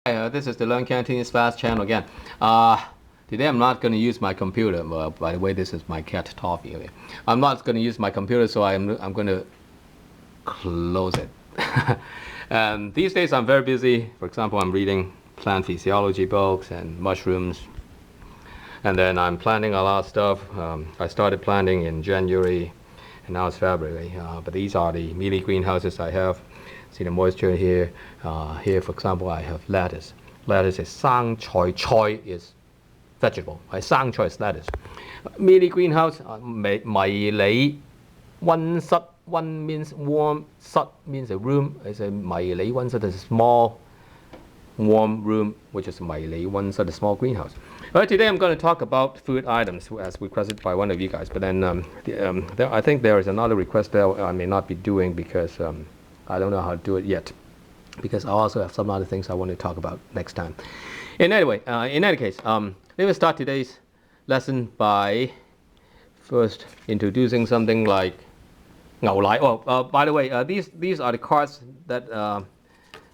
This is the Learn Cantonese Fast channel again. Today I'm not going to use my computer. Well, by the way, this is my cat Toffee. Okay. I'm not going to use my computer, so I'm going to close it. And these days I'm very busy. For example, I'm reading plant physiology books and mushrooms. And then I'm planting a lot of stuff. I started planting in January, and now it's February. But these are the mini greenhouses I have. See the moisture here. Here, for example, I have lettuce. Lettuce is 生菜. Choi is vegetable. 生菜 is lettuce. Mini greenhouse, 迷你温室. One means warm, sut means a room. It's a 迷你温室, is a small warm room, which is 迷你温室, a small greenhouse. All right, today I'm going to talk about food items as requested by one of you guys. But then I think there is another request that I may not be doing because I don't know how to do it yet. Because I also have some other things I want to talk about next time. In any case, let me start today's lesson by first introducing something like 牛奶. Oh, by the way, these are the cards that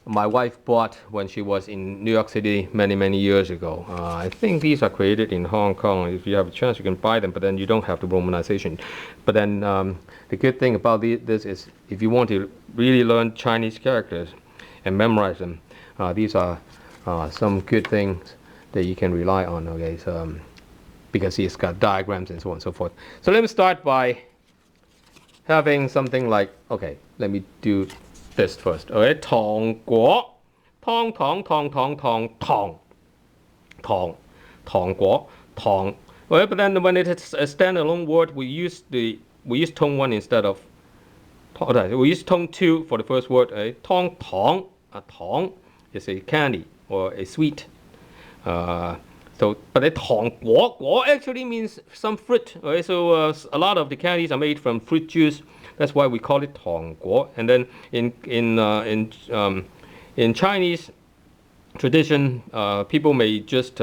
my wife bought when she was in New York City many years ago. I think these are created in Hong Kong. If you have a chance, you can buy them, but then you don't have the romanization. But then the good thing about this is if you want to really learn Chinese characters and memorize them, these are some good things that you can rely on. Okay, so because it's got diagrams and so on and so forth. So let me start by having something like, okay, let me do this first. Okay, 糖果, 糖糖糖糖糖糖糖糖果糖. Well, but then when it is a standalone word, we use tone 1 instead of we use tone 2 for the first word. 糖糖, 糖 is a candy or a sweet. So, but the 糖果 果 actually means some fruit. Okay? So a lot of the candies are made from fruit juice. That's why we call it 糖果. And then in Chinese tradition, people may just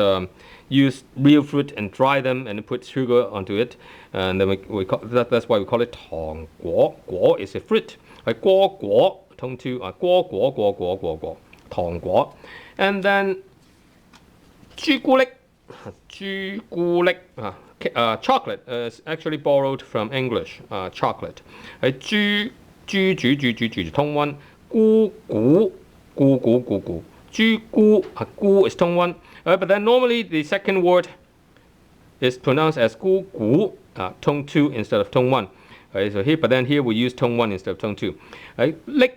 use real fruit and dry them and put sugar onto it, and then that's why we call it 糖果. 果 is a fruit. 果果 tone 2. 果果果果果果糖果. And then 朱古力. 朱古力 chocolate is actually borrowed from English. Chocolate. 朱tone 1. 菇菇菇菇菇菇. 朱菇 菇 is tone 1. But then normally the second word is pronounced as 菇菇, tone 2 instead of tone 1. So here we use tone 1 instead of tone 2. 力.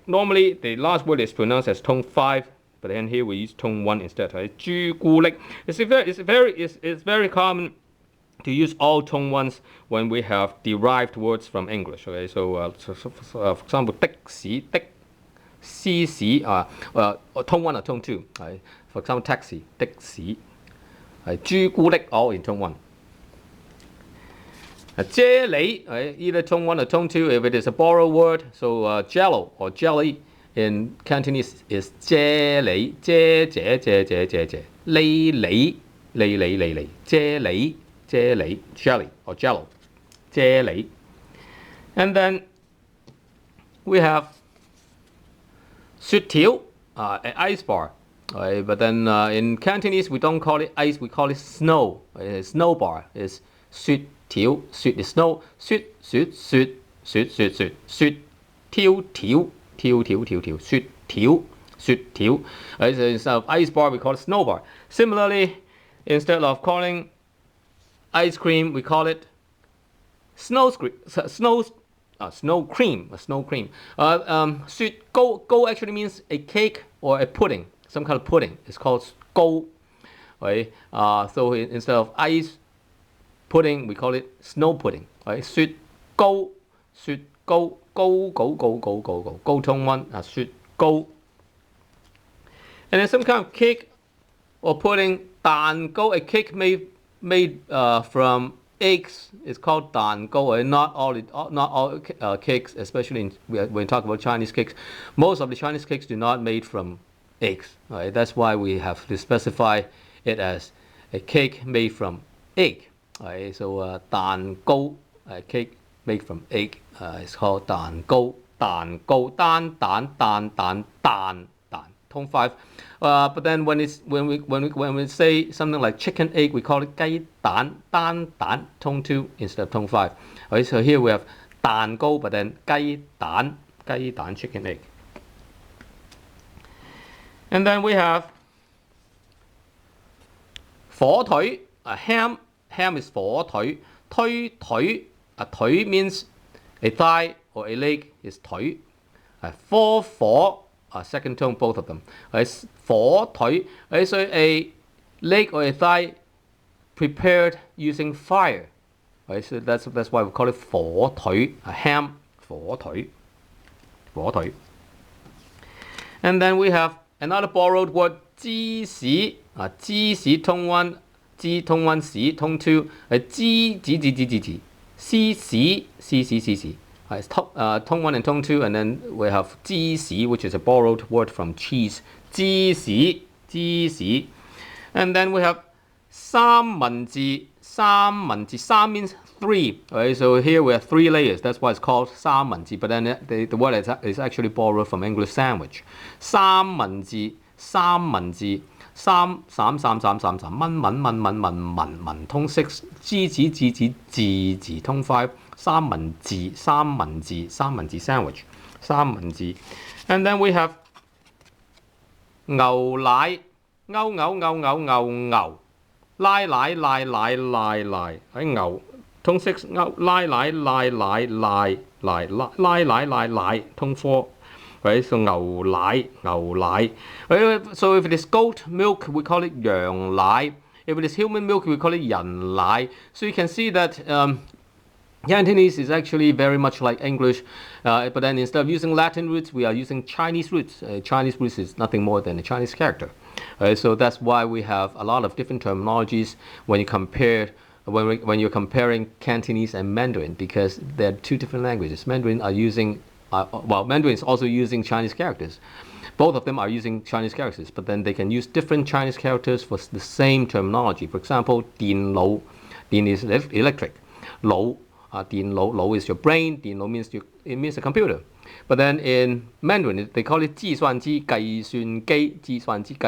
Normally the last word is pronounced as tone 5. But then here we use tone 1 instead. 朱古力. It's very common to use all tone 1s when we have derived words from English. Okay, so for example, 的士 的士 tone 1 or tone 2. For example, taxi 的士. 朱古力 all in tone 1. Jelly, either tone 1 or tone 2 if it is a borrowed word. So jello or jelly in Cantonese is 啫喱, 啫喱喱啫喱 jelly or jello, 啫喱. And then we have 雪條, an ice bar. But then in Cantonese we don't call it ice, we call it snow. Snow bar is 雪條. 雪 is snow. 雪條. 雪條. Instead of ice bar, we call it snow bar. Similarly, instead of calling ice cream, we call it snow cream. Go actually means a cake or a pudding, some kind of pudding. It's called go. Right? So instead of ice pudding, we call it snow pudding. Right? 雪糕. Go tone 1, 雪糕. And then some kind of cake or pudding, 蛋糕, a cake made from eggs is called 蛋糕. Not all cakes, especially when we talk about Chinese cakes, most of the Chinese cakes do not made from eggs. Right? That's why we have to specify it as a cake made from egg. Right? So 蛋糕, a cake made from egg, is called 蛋糕. 蛋糕, 蛋 tone 5. But then when we say something like chicken egg, we call it 雞蛋, 蛋蛋, tone 2 instead of tone 5. Okay, so here we have 蛋糕, but then 雞蛋, chicken egg. And then we have 火腿, ham is 火腿, 推腿,腿 means a thigh or a leg is 腿. 火, second tone, both of them. 火腿, so a leg or a thigh prepared using fire. So that's why we call it 火腿, ham, 火腿. And then we have another borrowed word, 芝士, 芝士 tone 1, 芝 tone 1, 士 tone 2, 芝 c. It's tone 1 and tone 2, and then we have 芝士, which is a borrowed word from cheese. 芝士. And then we have 三文治. 三means 3. Okay, so here we have 3 layers. That's why it's called 三文治. But then the word is actually borrowed from English sandwich. 三文治. 三文通6, 字通5, 三文治 sandwich, 三文治. And then we have 牛奶, 牛，奶，喺牛通6, 奶，通4. Right, so 牛奶. So if it is goat milk, we call it 羊奶. If it is human milk, we call it 人奶. So you can see that Cantonese is actually very much like English, but then instead of using Latin roots, we are using Chinese roots. Chinese roots is nothing more than a Chinese character. So that's why we have a lot of different terminologies when you compare. When you're comparing Cantonese and Mandarin, because they're 2 different languages. Mandarin is also using Chinese characters. Both of them are using Chinese characters, but then they can use different Chinese characters for the same terminology. For example, 電腦, 電 is electric. 腦, 電腦, 腦 is your brain. 電腦 means it means a computer. But then in Mandarin, they call it 計算機, 計算機.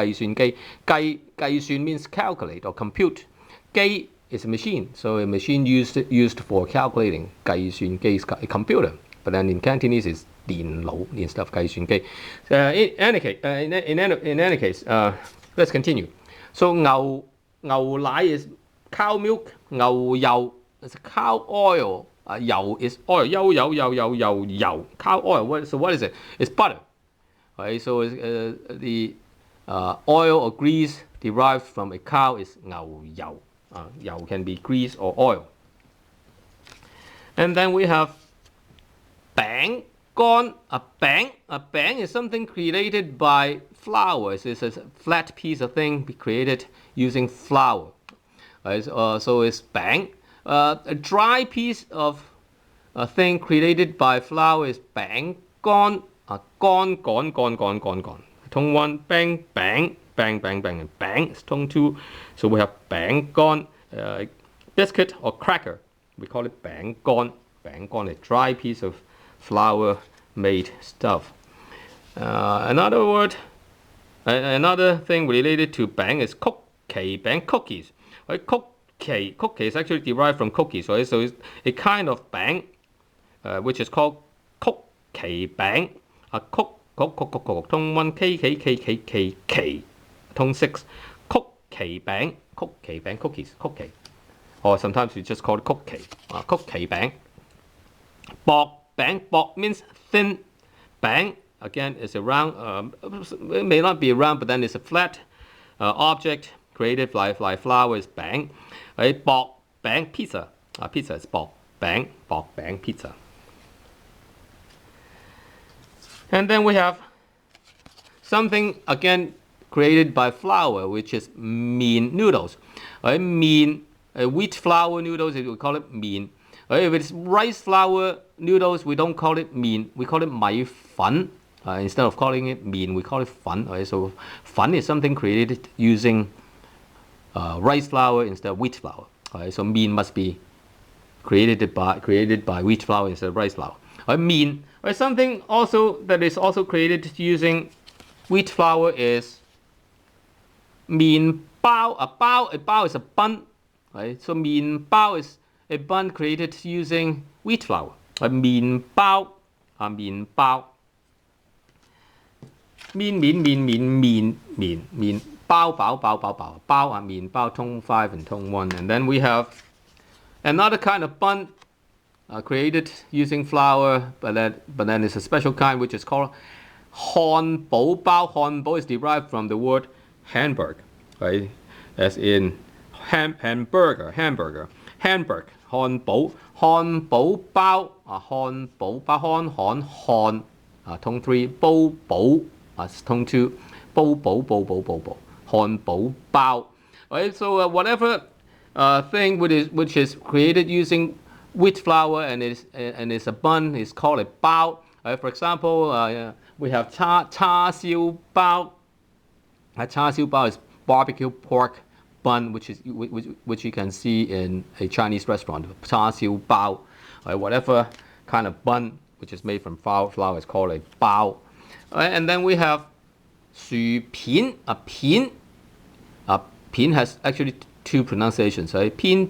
計算 means calculate or compute. 機 is a machine, so a machine used for calculating. 計算機 is a computer. But then in Cantonese, it's 電腦 instead of 計算機. In any case, let's continue. So 牛奶 is cow milk. 牛油 is cow oil. 油 is oil. 油. Cow oil. So what is it? It's butter. Right? So the oil or grease derived from a cow is 牛油. 油 can be grease or oil. And then we have 餅乾. A 餅 is something created by flour. It's a flat piece of thing created using flour. Right? So it's 餅. A dry piece of a thing created by flour is 餅乾. 乾. Tone 1, bang, and bang is tone 2. So we have 餅乾, biscuit or cracker. We call it 餅乾. 餅乾, a dry piece of flour made stuff. Another thing related to bang is 曲奇餅, cookies. Right? 曲奇 is actually derived from cookies. Right? So it's a kind of bang, which is called 曲奇餅. 曲 tone 1, k. Tone 6, 曲奇餅, cookies, 曲奇. Or sometimes we just call it 曲奇. 曲奇餅. 薄餅 means thin. Bang again is a round. It may not be round, but then it's a flat object created by flour. Is bang. Right? 薄餅 pizza. Pizza is 薄餅 pizza. And then we have something again created by flour, which is 麵 noodles. Right? 麵, wheat flour noodles, we call it 麵. If it's rice flour noodles, we don't call it 麵, we call it 米粉. Instead of calling it 麵, we call it 粉. So 粉 is something created using rice flour instead of wheat flour. So 麵 must be created by wheat flour instead of rice flour. 麵, something also that is also created using wheat flour is 麵包. A bao is a bun, right? So 麵包 is a bun created using wheat flour. 麵包 麵包. 面包麵包 tone 5 and tone 1. And then we have another kind of bun created using flour, but then it's a special kind which is called 漢堡包. 漢堡 is derived from the word Hamburg, right? As in hamburger. 漢堡包漢堡包tone 3 煲 tone 2 煲 漢堡包. Right? So whatever thing which is created using wheat flour and is a bun is called a bao. For example, we have 叉燒包. 叉燒包 is barbecue pork bun, which you can see in a Chinese restaurant. 叉燒包, whatever kind of bun which is made from flour is called a bao. And then we have 薯片. A 片 has actually two pronunciations, right? 片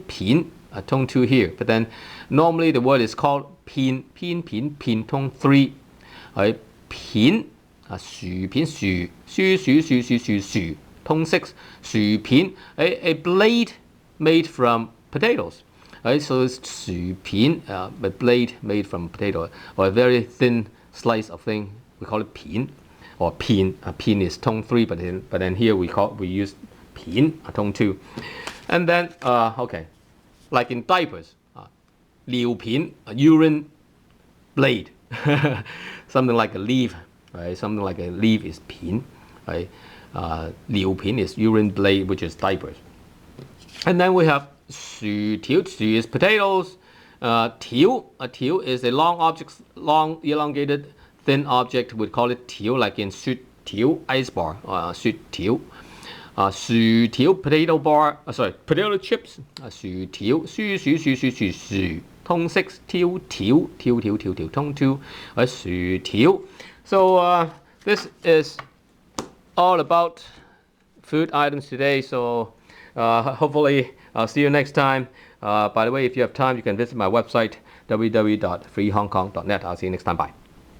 tone 2 here, but then normally the word is called 片 tone 3. Right? 片薯片薯tone 6. 薯片 a blade made from potatoes. Right? So it's 薯片 a blade made from potato, or a very thin slice of thing. We call it 片 or 片. 片 is tone 3, but then here we use 片 tone 2. And then okay, like in diapers, 尿片 urine blade. Something like a leaf, right? Something like a leaf is 片, right? 尿片 is urine blade, which is diapers. And then we have 薯條. 薯 is potatoes. 條 is a long elongated thin object. We call it 條, like in 雪條 ice bar. 雪條. 薯條 potato bar. Potato chips. 薯條薯 tone 6 條 tone 2. 薯條. So this is all about food items today. So hopefully I'll see you next time. By the way, if you have time, you can visit my website www.freehongkong.net. I'll see you next time. Bye.